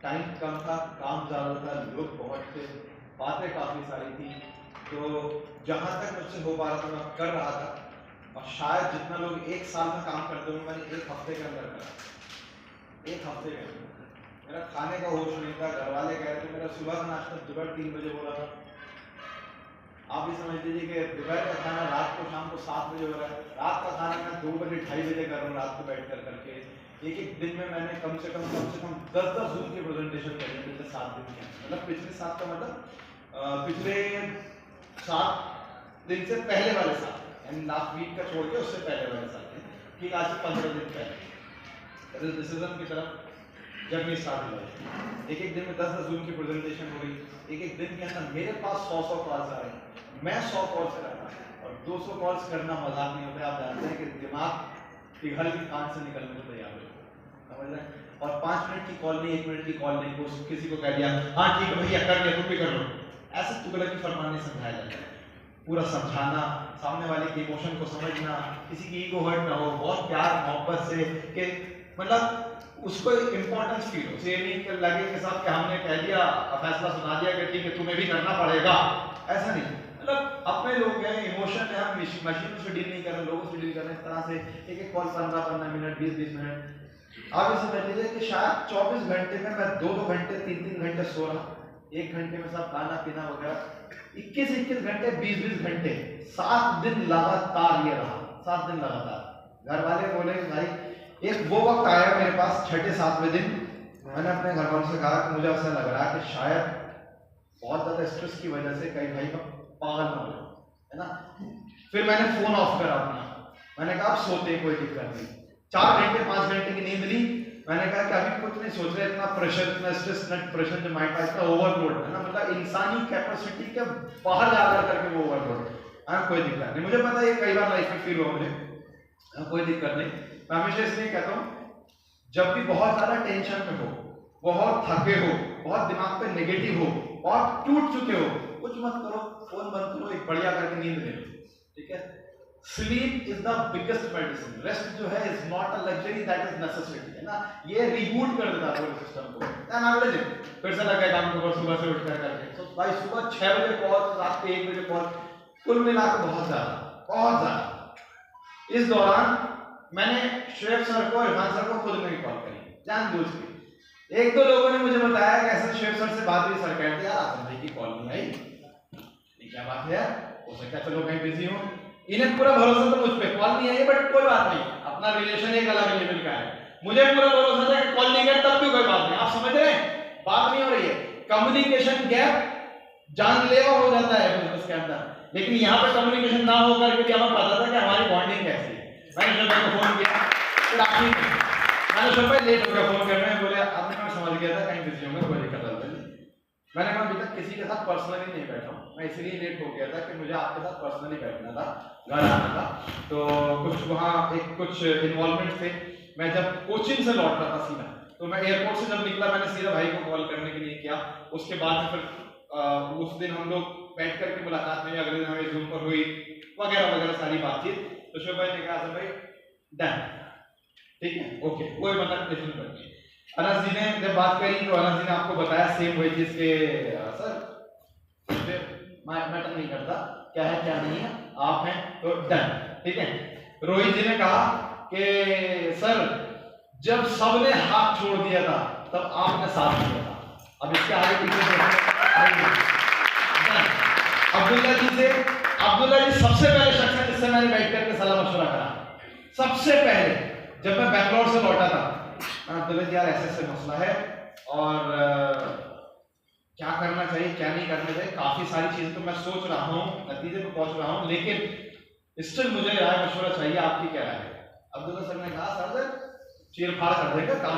Time कम था, काम ज़्यादा था, लोग बहुत थे, बातें काफ़ी सारी थी। तो जहाँ तक मुझसे हो पा रहा था मैं कर रहा था, और शायद जितना लोग एक साल में काम करते होंगे मैंने एक हफ्ते के अंदर करा। एक हफ्ते के अंदर मेरा खाने का होश नहीं था। घर वाले कह रहे थे मेरा सुबह का नाश्ता दोपहर 3 बजे हो रहा था। आप भी समझ लीजिए कि दोपहर का खाना रात को शाम को 7 बजे हो रहा है। रात का खाना मैं 2 बजे 2:30 बजे कर रहा हूँ रात को बैठ कर करके। एक दिन में मैंने कम से कम 10-10 जूम की प्रेजेंटेशन करी है पिछले 7 दिन के। मतलब पिछले 7 का मतलब पिछले 7 दिन से पहले वाले 7 एंड लास्ट वीक का छोड़ के उससे पहले वाले 7 दिन, ठीक आज से 15 दिन पहले डिसीजन की तरफ जर्नी स्टार्ट हुई। एक दिन में 10-10 जूम की प्रेजेंटेशन हो गई। एक दिन के अंदर मेरे पास 100 कॉल्स आ रहे हैं। मैं 100 कॉल्स कर रहा हूँ और 200 कॉल्स करना मजाक नहीं होता। आप जानते हैं कि दिमाग पिघल के कान से निकलने को तैयार हो, समझ रहे हैं। और 5 मिनट की कॉल नहीं, 1 मिनट की कॉल नहीं, किसी को कह दिया हाँ ठीक है भैया कर लिया, तुम भी कर लो, ऐसे तुगलक की फरमान नहीं समझाया जाता है। पूरा समझाना, सामने वाले के इमोशन को समझना, किसी की ईगो हर्ट ना हो, बहुत प्यार मोहब्बत से, कि मतलब उसको इंपॉर्टेंस फील हो, ये नहीं लगे कि साहब कि हमने कह दिया फैसला सुना दिया कि ठीक है तुम्हें भी करना पड़ेगा, ऐसा नहीं। मतलब अपने लोग हैं, इमोशन है, हम मशीन से डील नहीं कर रहे, लोगों से डील कर रहे हैं। इस तरह से एक कॉल 15-15 मिनट 20-20 मिनट। आप इसे समझ लीजिए कि शायद 24 घंटे में मैं 2-2 घंटे 3-3 घंटे सो रहा, 1 घंटे में सब खाना पीना वगैरह, 21-21 घंटे 20-20 घंटे 7 दिन लगातार ये रहा। 7 दिन लगातार। घर वाले बोले भाई एक वो वक्त आया मेरे पास 6-7वें दिन, मैंने अपने घर वालों से कहा कि मुझे ऐसा लग रहा है कि शायद बहुत ज्यादा स्ट्रेस की वजह से कहीं भाई मैं पागल ना हो, है ना। फिर मैंने फोन ऑफ करा अपना, मैंने कहा आप सोते कोई दिक्कत नहीं। 4 घंटे 5 घंटे की नींद ली। मैंने कहा कि अभी कुछ नहीं सोच रहे, इतना प्रेशर, इतना स्ट्रेस, इतना प्रेशर जो माइंड का इतना ओवरलोड है ना, मतलब इंसानी कैपेसिटी के बाहर जाकर करके वो ओवरलोड। हाँ कोई दिक्कत नहीं, मुझे पता है ये कई बार लाइफ में फील हुआ मुझे, कोई दिक्कत नहीं। मैं हमेशा इसलिए कहता हूँ जब भी बहुत ज्यादा टेंशन में हो, बहुत थके हो, बहुत दिमाग पे नेगेटिव हो, बहुत टूट चुके हो, कुछ मत करो, फोन बंद करो, एक बढ़िया करके नींद ले लो, ठीक है। Sleep is the biggest medicine. Rest जो है is not a luxury, that is necessity, है ना। ये रिबूट कर देता है पूरे सिस्टम को। देन अगले दिन फिर से लग गया काम को, सुबह से उठ कर करके। तो भाई सुबह 6 बजे कॉल, रात के 1 बजे कॉल, कुल मिलाकर बहुत ज्यादा। इस दौरान मैंने श्रेयस सर को, इरफान सर को खुद नहीं कॉल करी, जानबूझ के। 1-2 लोगों ने मुझे बताया कि ऐसा श्रेयस सर से बात हुई, सर कहते यार आसम भाई की कॉल नहीं आई, ये क्या बात है, हो सकता है चलो कहीं बिजी हो। इन्हें पूरा भरोसा था मुझ पे, कॉल नहीं आई, बट कोई बात नहीं, अपना रिलेशन एक अलग लेवल का है। मुझे पूरा भरोसा था कि कॉल नहीं गया तब भी कोई बात नहीं। आप समझ रहे हैं, बात नहीं हो रही है। कम्युनिकेशन गैप जानलेवा हो जाता है बिजनेस के अंदर, लेकिन यहाँ पे कम्युनिकेशन ना होकर के हमें पता था कि हमारी बॉन्डिंग कैसी है। मैंने शोभा को फोन किया, मैंने शोभा लेट हो गया फोन करने, बोले आपने, मैं समझ गया था कहीं बिजी होंगे, कोई दिक्कत नहीं। मैंने कहा अभी तक किसी के साथ पर्सनली नहीं बैठा हूँ, मैं इसलिए लेट हो गया था कि मुझे आपके साथ पर्सनली बैठना था, घर आना था, तो कुछ वहाँ कुछ इन्वॉल्वमेंट थे। मैं जब कोचिंग से लौट रहा था सीधा, तो मैं एयरपोर्ट से जब निकला मैंने सीधा भाई को कॉल करने के लिए किया। उसके बाद फिर उस दिन हम लोग बैठ करके मुलाकात हुई, अगले दिन हमें जूम पर हुई वगैरह वगैरह सारी बातचीत। तो शोभ भाई ने कहा भाई डन, ठीक है, ओके, कोई मतलब टेंशन नहीं। अनस जी ने जब बात करी तो अनस जी ने आपको बताया सेम वही चीज के सर मैटर नहीं करता क्या है क्या नहीं है, आप हैं तो डन, ठीक है। रोहित जी ने कहा कि सर जब सबने हाथ छोड़ दिया था तब आपने साथ दिया था, अब इसके आगे पीछे अब्दुल्ला जी सबसे पहले शख्स है जिससे मैंने बैठ करके सलाह मशवरा करा। सबसे पहले जब मैं बैंगलोर से लौटा था, अब्दुल्ला जी यार ऐसे मसला है और क्या करना चाहिए क्या नहीं करना चाहिए, काफी सारी चीजें तो मैं सोच रहा हूँ, नतीजे पे पहुंच रहा हूँ, लेकिन स्टिल मुझे राय मशवरा चाहिए, आपकी क्या राय है। अब्दुल्ला सर ने कहा सर चीरफाड़ कर देगा, काम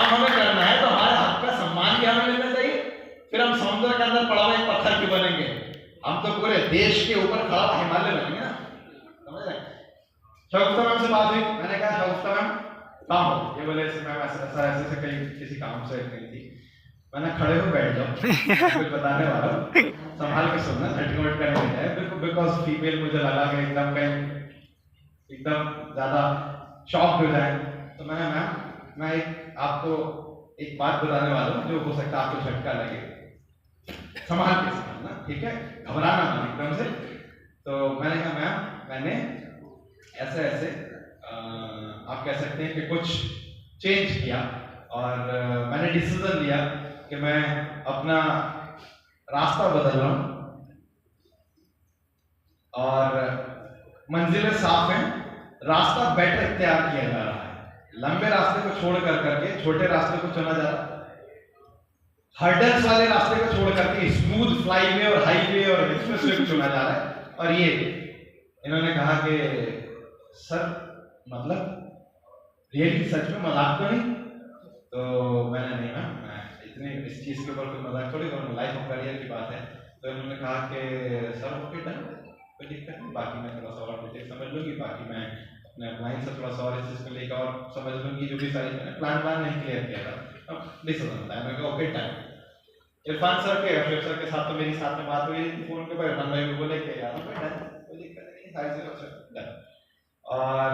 हमें करना है, तो हमारे हक का सम्मान भी हमें मिलना चाहिए। फिर हम समुद्र के अंदर पड़ा हुआ एक पत्थर क्यों बनेंगे, हम तो पूरे देश के ऊपर खड़ा हिमालय बनेंगे ना, समझ रहे। शगुफ्ता मैम से बात हुई, मैंने कहा शगुफ्ता मैम काम हो, ये बोले मैम ऐसे कहीं किसी काम से कहीं थी। मैंने खड़े हो बैठ जाओ, कुछ बताने वाला हूं, संभाल के सुनना, 30 मिनट का नहीं है, बिकॉज फीमेल मुझे लगा कि एकदम ज्यादा शॉक हो जाए। तो मैंने मैम मैं आपको एक बात बताने वाला हूँ जो हो सकता है आपको झटका लगे, संभाल के समझना, ठीक है, घबराना मत एकदम से। तो मैंने कहा मैम मैंने ऐसे ऐसे आप कह सकते हैं कि कुछ चेंज किया और मैंने डिसीजन लिया कि मैं अपना रास्ता बदल रहा हूँ और मंजिलें साफ हैं, रास्ता बेटर इख्तियार किया जा रहा है, लंबे रास्ते को छोड़ कर करके छोटे रास्ते को चुना जा रहा है, हर्डल्स वाले रास्ते को छोड़ करके स्मूथ फ्लाईवे और हाईवे और एक्सप्रेसवे को चुना जा रहा है। और ये इन्होंने कहा कि सर मतलब रियली सच में मजाक तो नहीं? तो मैंने नहीं मैम, मैं इतने इस चीज के ऊपर कोई मजाक थोड़ी करूँगा, लाइफ ऑफ करियर की बात है। तो इन्होंने कहा कि सर ओके डन, कोई दिक्कत नहीं, बाकी मैं थोड़ा सा और डिटेल समझ लूंगी, बाकी मैं अपने अपलाइन से थोड़ा सा और इस चीज को लेकर और समझ लूंगी, जो भी सारी मैंने प्लान नहीं क्लियर किया था, नहीं समझता है। मैं कहा ओके डन। इरफान सर के सर के साथ तो मेरी साथ में बात हुई फोन के पर, इरफान भाई को बोले कि यार डन, कोई दिक्कत नहीं, साइड से अच्छा डन। और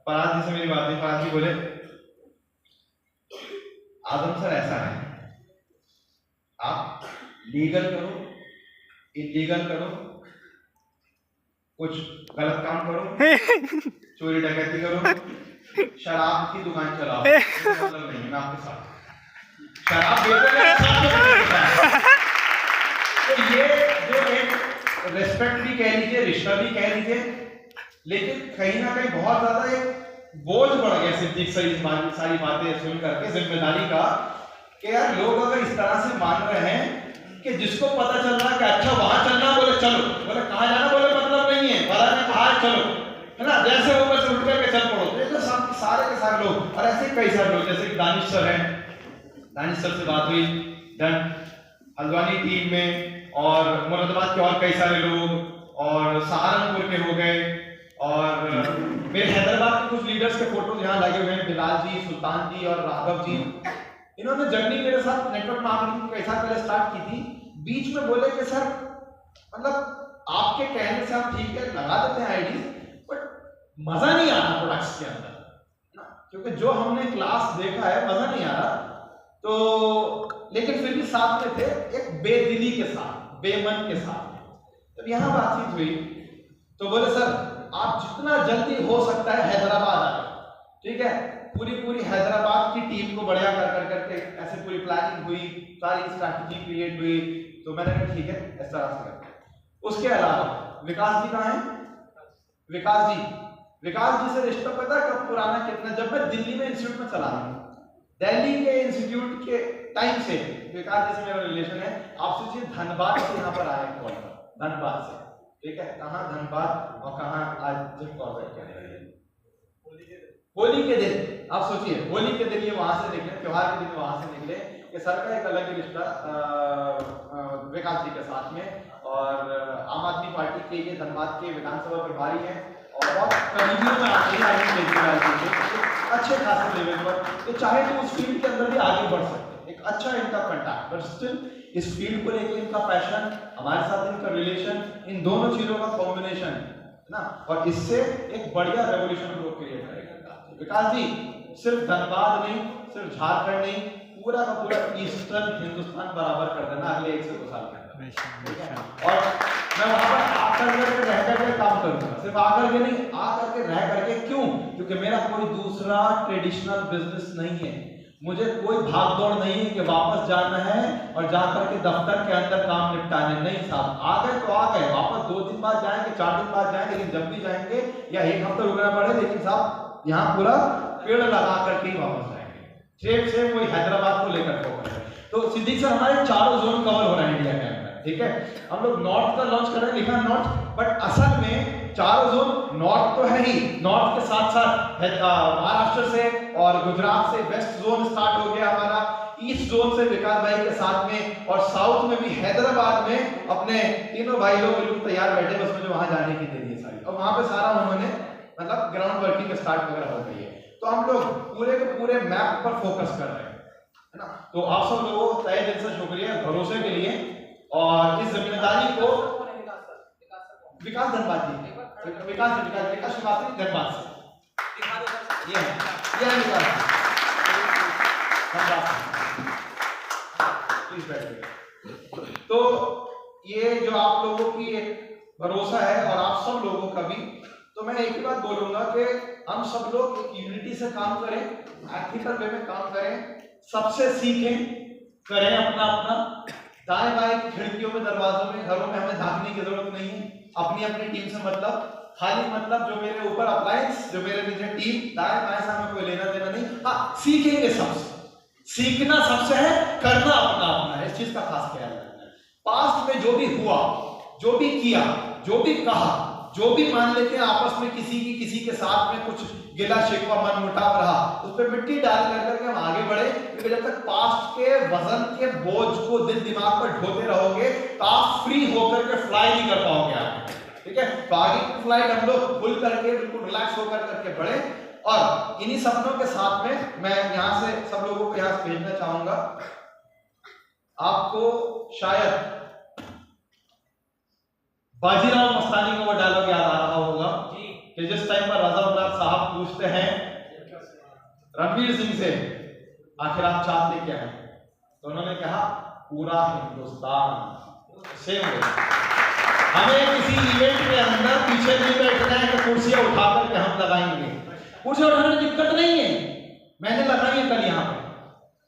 फराज जी से मेरी बात हुई, फराज जी बोले आजम सर ऐसा है, आप लीगल करो इलीगल करो, कुछ गलत काम करो, चोरी डकैती करो, शराब की दुकान चलाओ, मतलब नहीं मैं आपके साथ शराब तो ये जो एक रेस्पेक्ट भी कह लीजिए, रिश्ता भी कह लीजिए, लेकिन कहीं ना कहीं बहुत ज्यादा एक बोझ बढ़ गया सिद्दीक सर इस सारी बातें सुन करके, जिम्मेदारी का, कि यार लोग अगर इस तरह से मान रहे हैं कि जिसको पता चल रहा है कि अच्छा वहां चलना, बोले चलो, बोले कहां जाना, बोले मतलब नहीं है, बड़ा ने कहा चलो, है ना, जैसे वो बस उठ करके चल पड़ो। तो सारे के सारे लोग, और ऐसे कई सारे लोग, जैसे दानिश सर हैं, दानिश सर से बात हुई डन, हल्द्वानी टीम में, और मुरादाबाद के और कई सारे लोग, और सहारनपुर के हो गए, और मेरे हैदराबाद के कुछ लीडर्स के फोटो यहाँ लगे हुए हैं, बिलाल जी, सुल्तान जी और राघव जी। इन्होंने जर्नी मेरे साथ नेटवर्क मार्केटिंग कैसा पहले स्टार्ट की थी, बीच में बोले कि सर मतलब आपके कहने से हम ठीक है लगा देते हैं आईडी, बट मजा नहीं आ रहा प्रोडक्ट्स के अंदर ना, क्योंकि जो हमने क्लास देखा है मजा नहीं आ रहा। तो लेकिन फिर भी साथ में थे एक बेदिली के साथ, बेमन के साथ। जब यहाँ बातचीत हुई तो बोले सर आप जितना जल्दी हो सकता है हैदराबाद आए, ठीक है, पूरी हैदराबाद की टीम को बढ़िया कर करके ऐसे पूरी प्लानिंग हुई, सारी स्ट्रैटेजी क्रिएट हुई। तो मैंने कहा ठीक है इस तरह से करते हैं। उसके अलावा विकास जी कहाँ हैं? विकास जी से रिश्ता पता है कब पुराना कितना, जब मैं दिल्ली में इंस्टीट्यूट में चला रहा हूँ, दिल्ली के इंस्टीट्यूट के टाइम से विकास जी से मेरा रिलेशन है। आप सोचिए धनबाद से यहाँ पर आए कॉल पर, धनबाद से, ठीक है, कहाँ धनबाद और कहाँ आज जब कॉर्पोरेट कर रहे हैं, होली के दिन। आप सोचिए होली के दिन ये वहां से निकले, त्योहार के दिन वहां से निकले, कि सर का एक अलग ही रिश्ता विकास जी के साथ में। और आम आदमी पार्टी के ये धनबाद के विधानसभा प्रभारी हैं और बहुत करीबियों में आते हैं, अच्छे खासे लेवल पर, तो चाहे तो उस फील्ड के अंदर भी आगे बढ़ सकते, एक अच्छा इनका कॉन्टैक्ट, बट स्टिल इस फील्ड को लेकर इनका पैशन, हमारे साथ इनका रिलेशन, इन दोनों चीजों का कॉम्बिनेशन है ना, और इससे एक बढ़िया रेवोल्यूशन हम लोग क्रिएट करेंगे। विकास जी सिर्फ धनबाद नहीं, सिर्फ झारखंड नहीं, पूरा का पूरा ईस्टर्न हिंदुस्तान बराबर कर देना अगले 1 से 2 साल के अंदर। और मैं वहां पर आकर के रह करके काम करूंगा, सिर्फ आकर के नहीं, आकर के रह करके। क्यों? क्योंकि मेरा कोई दूसरा ट्रेडिशनल बिजनेस नहीं है, मुझे कोई भाग दौड़ नहीं है कि वापस जाना है और जाकर के दफ्तर के अंदर काम निपटाने। नहीं साहब, आ गए तो आ गए, वापस 2 दिन बाद जाएंगे, 4 दिन बाद जाएंगे, लेकिन जब भी जाएंगे या 1 हफ्ता रुकना पड़े, लेकिन साहब यहाँ पूरा पेड़ लगा करके ही वापस जाएंगे। सेम वही हैदराबाद को लेकर फोकस है। तो सिद्दीक सर हमारे चारों जोन कवर हो रहे हैं इंडिया के अंदर, ठीक है। हम लोग नॉर्थ का लॉन्च कर रहे हैं, लिखा नॉर्थ, बट असल में चारों जोन नॉर्थ तो है ही, नॉर्थ के साथ साथ महाराष्ट्र से और गुजरात से वेस्ट जोन स्टार्ट हो गया हमारा, ईस्ट जोन से विकास भाई के साथ में, और साउथ में भी हैदराबाद में अपने तीनों भाई लोग बिल्कुल तैयार बैठे, बस मुझे वहां जाने की देरी है सारी, और वहां पे सारा उन्होंने मतलब ग्राउंड वर्किंग स्टार्ट वगैरह हो गई है। तो हम लोग पूरे के पूरे मैप पर फोकस कर रहे हैं, है ना। तो आप सब लोगों को तहे दिल से शुक्रिया भरोसे के लिए, और इस जिम्मेदारी को विकास धनबाद जी, विकास श्रीवास्तव धनबाद से, ये है विकास। प्लीज बैठिए। तो ये जो आप लोगों की एक भरोसा है और आप सब लोगों का भी, तो मैं एक ही बात बोलूंगा कि हम सब लोग एक यूनिटी से काम करें, एथिकल वे में काम करें, सबसे सीखें, करें अपना अपना। दाएं बाएं खिड़कियों में, दरवाजों में, घरों में हमें झांकने की जरूरत नहीं है। अपनी अपनी टीम से मतलब, खाली मतलब जो मेरे ऊपर अप्लायंस, जो मेरे नीचे टीम, दाएं बाएं से हमें कोई लेना देना नहीं। हाँ, सीखेंगे सबसे, सीखना सबसे है, करना अपना अपना है। इस चीज का खास ख्याल रखना है। पास्ट में जो भी हुआ, जो भी किया, जो भी कहा, जो भी मान लेते हैं आपस में किसी के साथ में कुछ गिला शिकवा मन मुटाव रहा, उस पर मिट्टी डाल करके हम आगे बढ़े। क्योंकि जब तक पास्ट के वजन के बोझ को दिल दिमाग पर ढोते रहोगे तो आप फ्री होकर के फ्लाई नहीं कर पाओगे आगे। ठीक है, तो आगे की फ्लाइट हम लोग खुल करके बिल्कुल रिलैक्स होकर करके बढ़े। और इन्हीं सपनों के साथ में मैं यहां से सब लोगों को यहां से भेजना चाहूंगा। आपको शायद बाजीराव मस्तानी का वो डायलॉग याद आ रहा होगा कि जिस टाइम पर रजा मुराद साहब पूछते हैं रणवीर सिंह से, आखिर आप चाहते क्या हैं, तो उन्होंने कहा पूरा हिंदुस्तान। सेम वे हमें किसी इवेंट के अंदर पीछे नहीं बैठना है कि कुर्सियां उठा करके हम लगाएंगे। कुर्सियां उठाने में दिक्कत नहीं है, मैंने लगाई है कल यहाँ पे,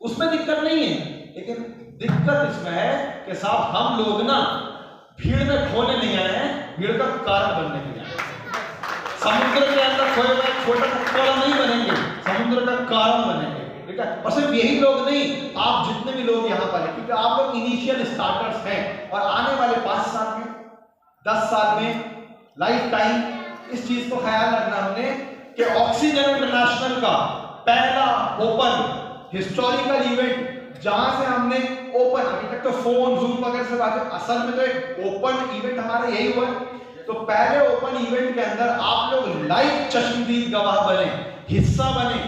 उसमें दिक्कत नहीं है। लेकिन दिक्कत इसमें है कि साहब हम लोग ना भीड़ में खोने नहीं आए हैं, भीड़ का कारण बनने के लिए आए हैं। समुद्र के अंदर खोए हुए छोटा टुकड़ा नहीं बनेंगे, समुद्र का कारण बनेंगे। ठीक है, और सिर्फ यही लोग नहीं, आप जितने भी लोग यहाँ पर हैं, क्योंकि आप लोग इनिशियल स्टार्टर्स हैं और आने वाले 5 साल में, 10 साल में, लाइफ टाइम इस चीज को ख्याल रखना हमने कि ऑक्सीजन इंटरनेशनल का पहला ओपन हिस्टोरिकल इवेंट, जहां से हमने ओपन, अभी तक तो फोन जूम वगैरह से बात, असल में तो एक ओपन इवेंट हमारा यही हुआ है। तो पहले ओपन इवेंट के अंदर आप लोग लाइव चश्मदीद गवाह बने, हिस्सा बने,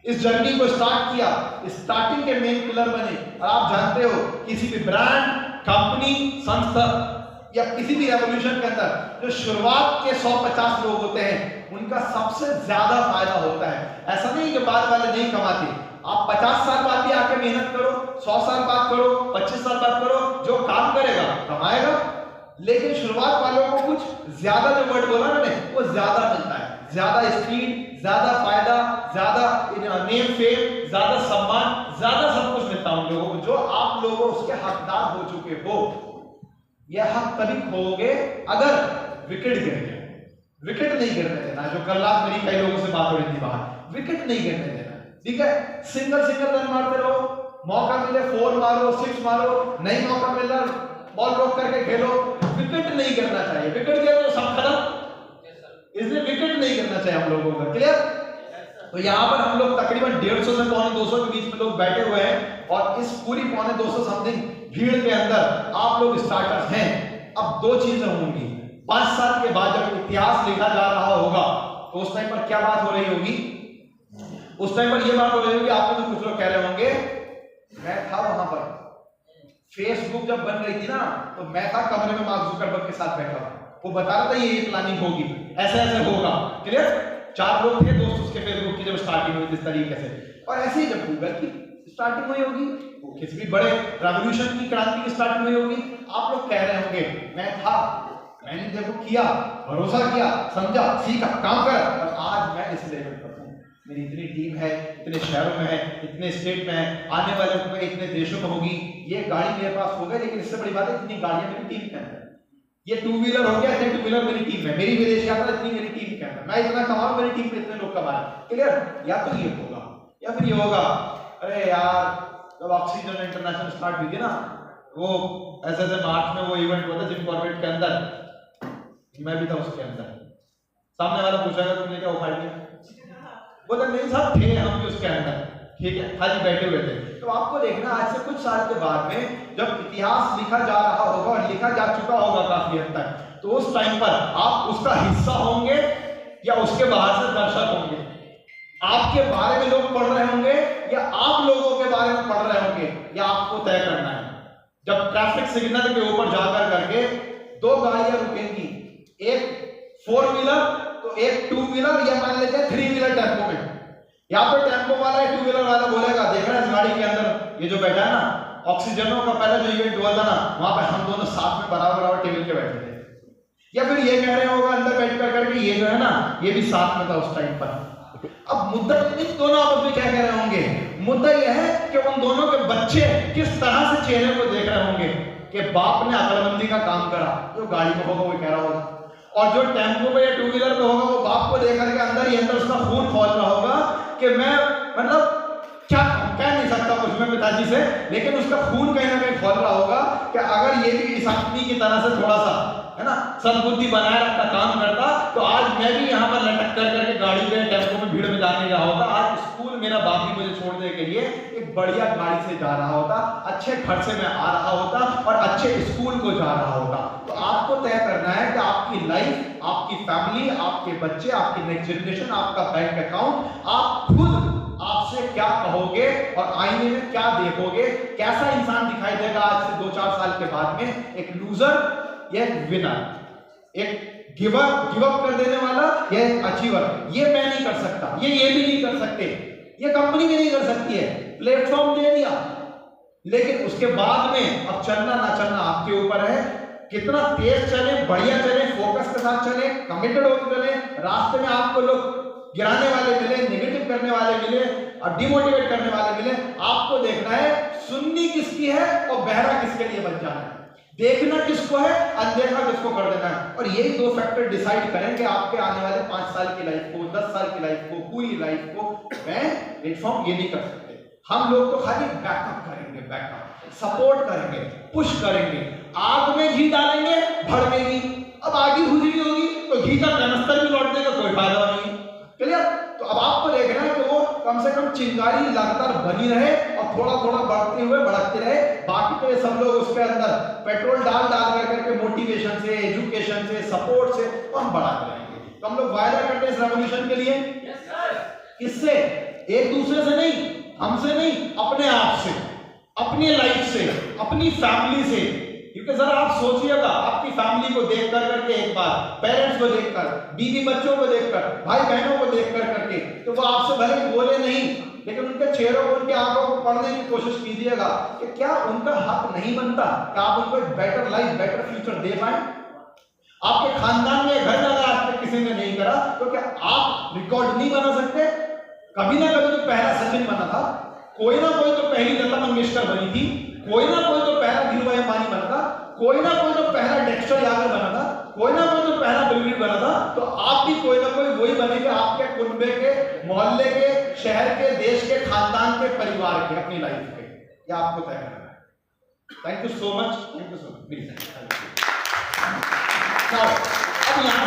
इस जर्नी को स्टार्ट किया, स्टार्टिंग के मेन पिलर बने। और आप जानते हो किसी भी ब्रांड, कंपनी, संस्था या किसी भी रेवोल्यूशन के अंदर जो शुरुआत के 150 लोग होते हैं उनका सबसे ज्यादा फायदा होता है। ऐसा नहीं कि बाद वाले नहीं कमाते, आप 50 साल बाद भी आके मेहनत करो, 100 साल बाद करो, 25 साल बाद करो, जो काम करेगा कमाएगा। लेकिन शुरुआत वालों को कुछ ज्यादा, जो वर्ड बोला मैंने, वो ज्यादा मिलता है, ज्यादा स्पीड, ज्यादा फायदा, ज्यादा नेम फेम, ज्यादा सम्मान, ज्यादा सब कुछ मिलता है उन लोगों को जो आप लोगों उसके हकदार हो चुके हो। यह हक तभी खोगे अगर विकेट गिर गया। विकेट नहीं गिरने देना, जो कल रात मेरी कई लोगों से बात हो रही थी बाहर, विकेट नहीं गिरने देना। ठीक है, सिंगल रन मारते रहो, मौका मिले 4 मारो, 6 मारो, नहीं मौका मिल रहा बॉल रोक करके खेलो, विकेट नहीं गिरना चाहिए। विकेट गिरे तो सब खत्म, इसलिए विकेट नहीं गिरना चाहिए हम लोगों का। क्लियर? तो यहाँ पर हम लोग तकरीबन 150 से पौने 200 के बीच में लोग बैठे हुए हैं और इस पूरी पौने 200 समथिंग भीड़ के अंदर आप लोग स्टार्टर्स हैं। अब 2 चीजें होंगी। 5 साल के बाद जब इतिहास लिखा जा रहा होगा तो उस टाइम पर क्या बात हो रही होगी? उस टाइम पर यह बात हो रही होगी, आप में कुछ लोग कह रहे होंगे मैं था वहां पर, फेसबुक जब बन रही थी ना तो मैं था कमरे में मार्क जुकरबर्ग के साथ बैठा, वो बता रहा था ये प्लानिंग होगी, ऐसे ऐसे होगा। क्लियर? 4 लोग थे दोस्त उसके फेसबुक की जब स्टार्टिंग हुई इस तरीके से। और ऐसे ही जब गूगल की स्टार्टिंग हुई होगी, किसी भी बड़े रेवोल्यूशन की, क्रांति की स्टार्टिंग हुई होगी, आप लोग कह रहे होंगे मैं था, मैंने देखो किया, भरोसा किया, समझा, सीखा, काम कर, और आज मैं इस लेवल पर हूं। मेरी इतनी टीम है, इतने शहरों में है, इतने स्टेट में है, आने वाले इतने देशों में होगी, ये गाड़ी मेरे पास हो गई। लेकिन इससे बड़ी बात है इतनी गाड़ियां मेरी टीम के अंदर, ये 2 व्हीलर हो गया, इतने 2 व्हीलर मेरी टीम है, मेरी विदेश यात्रा इतनी मेरी टीम के अंदर, मैं इतना कमाऊं, मेरी टीम में इतने लोग कमा रहे। क्लियर? या तो ये होगा या फिर ये होगा, अरे यार जब ऑक्सीजन इंटरनेशनल स्टार्ट हुई थी ना, वो ऐसे मार्च में वो इवेंट हुआ था जिम कॉर्बेट के अंदर, मैं भी था उसके अंदर। सामने वाला पूछेगा तुमने क्या उखाड़ लिया? बोला नहीं साहब थे हम भी उसके अंदर, ठीक है, खाली बैठे हुए थे। तो आपको देखना आज से कुछ साल के बाद में जब इतिहास लिखा जा रहा होगा और लिखा जा चुका होगा काफी हद तक, तो उस टाइम पर आप उसका हिस्सा होंगे या उसके बाहर से दर्शक होंगे? आपके बारे में लोग पढ़ रहे होंगे या आप लोगों के बारे में पढ़ रहे होंगे, या आपको तय करना है। जब ट्रैफिक सिग्नल के ऊपर जाकर करके 2 गाड़ियां रुकेंगी, एक 4 व्हीलर तो एक 2 व्हीलर, या मान लेते हैं 3 व्हीलर टेम्पो में, यहाँ पे टेम्पो वाला 2 व्हीलर वाला बोलेगा देख रहा है इस गाड़ी ये जो बैठा है ना, ऑक्सीजनों का पहले जो इवेंट हुआ था ना, वहां पे हम दोनों साथ में बराबर टेबल के बैठे थे। या फिर ये कह रहे होगा अंदर बैठ कर करके ये जो है ना, ये भी साथ में था उस टाइम पर। अब मुद्दा इन दोनों आपस में क्या कह रहे होंगे, मुद्दा यह है कि उन दोनों के बच्चे किस तरह से चेहरे को देख रहे होंगे कि बाप ने अकलमंदी का काम करा। जो गाड़ी में होगा वो कह रहा होगा, और जो टेम्पो पे या टू व्हीलर पे होगा वो बाप को देख करके अंदर ही अंदर उसका खून खोल रहा होगा कि मैं मतलब क्या कह नहीं सकता कुछ मैं पिताजी से, लेकिन उसका खून कहीं ना कहीं खोल रहा होगा कि अगर ये भी इस आदमी की तरह से थोड़ा सा है ना सद्बुद्धि बनाए रखता, काम करता, तो आज मैं भी यहाँ पर लटक कर करके गाड़ी में टेम्पो में भीड़ में जाने रहा होता। आज स्कूल मेरा बाप भी मुझे छोड़ने के लिए एक बढ़िया गाड़ी से जा रहा होता, अच्छे घर से मैं आ रहा होता और अच्छे स्कूल को जा रहा होता। तो आपको तय करना है कि आपकी लाइफ, आपकी फैमिली, आपके बच्चे, आपकी नेक्स्ट जनरेशन, आपका बैंक अकाउंट, आप खुद आपसे क्या कहोगे और आईने में क्या देखोगे, कैसा इंसान दिखाई देगा आज से 2-4 साल के बाद में, एक लूजर या एक विनर, एक गिव अप कर देने वाला या एक अचीवर। ये मैं नहीं कर सकता, ये भी नहीं कर सकते, ये कंपनी भी नहीं कर सकती है। प्लेटफॉर्म दे दिया, लेकिन उसके बाद में अब चलना ना चलना आपके ऊपर है। कितना तेज चले, बढ़िया चले, फोकस के साथ चले, कमिटेड होकर चले। रास्ते में आपको लोग गिराने वाले मिले, नेगेटिव करने वाले मिले और डिमोटिवेट करने वाले मिले, आपको देखना है सुन्नी किसकी है और बहरा किसके लिए बन जाना है, देखना किसको है, अनदेखा किसको कर देना है। और यही 2 फैक्टर डिसाइड करेंगे आपके आने वाले 5 साल की लाइफ को, 10 साल की लाइफ को, पूरी लाइफ को। मैं प्लेटफॉर्म ये नहीं कर सकते, हम लोग तो खाली बैकअप करेंगे, बैकअप सपोर्ट करेंगे, पुश करेंगे। आग में घी डालेंगे, भड़केगी। अब आग ही बुझ रही होगी तो घी का कनस्तर भी लौटने का कोई फायदा नहीं। क्लियर? तो अब आपको देखना है कि वो कम से कम चिंगारी लगातार बनी रहे और थोड़ा थोड़ा बढ़ते हुए बढ़ते रहे। बाकी तो ये सब लोग उसके अंदर पेट्रोल डाल करके मोटिवेशन से, एजुकेशन से, सपोर्ट से तो हम बढ़ाते रहेंगे। तो हम लोग वायदा करते हैं इस रेवोल्यूशन के लिए किससे? एक दूसरे से नहीं, हमसे नहीं, अपने आप से, अपनी लाइफ से, अपनी फैमिली से। क्योंकि जरा आप सोचिएगा, आपकी फैमिली को देख कर करके, एक बार पेरेंट्स को देखकर, बीवी बच्चों को देखकर, भाई बहनों को देख कर करके, तो वो आपसे भले बोले नहीं, लेकिन उनके चेहरों को, उनकी आंखों को पढ़ने की कोशिश कीजिएगा कि क्या उनका हक नहीं बनता कि आप उनको एक बेटर लाइफ, बेटर फ्यूचर दे पाए। आपके खानदान में घर अगर आज तक किसी ने नहीं करा तो क्या आप रिकॉर्ड नहीं बना सकते? कभी ना कभी तो पहला सचिन बना था, कोई ना कोई तो पहली लता मंगेशकर बनी थी, कोई ना कोई तो पहला धीरूभाई अंबानी बना था, कोई ना कोई तो पहला डेक्स्टर यादव बना था, कोई ना कोई तो पहला बिल गेट्स बना था। तो आप भी कोई ना कोई वही बनेंगे, आपके कुनबे के, मोहल्ले के, शहर के, देश के, खानदान के, परिवार के, अपनी लाइफ के। ये आपको तय करना है। Thank you so much, thank you so much. अब यहाँ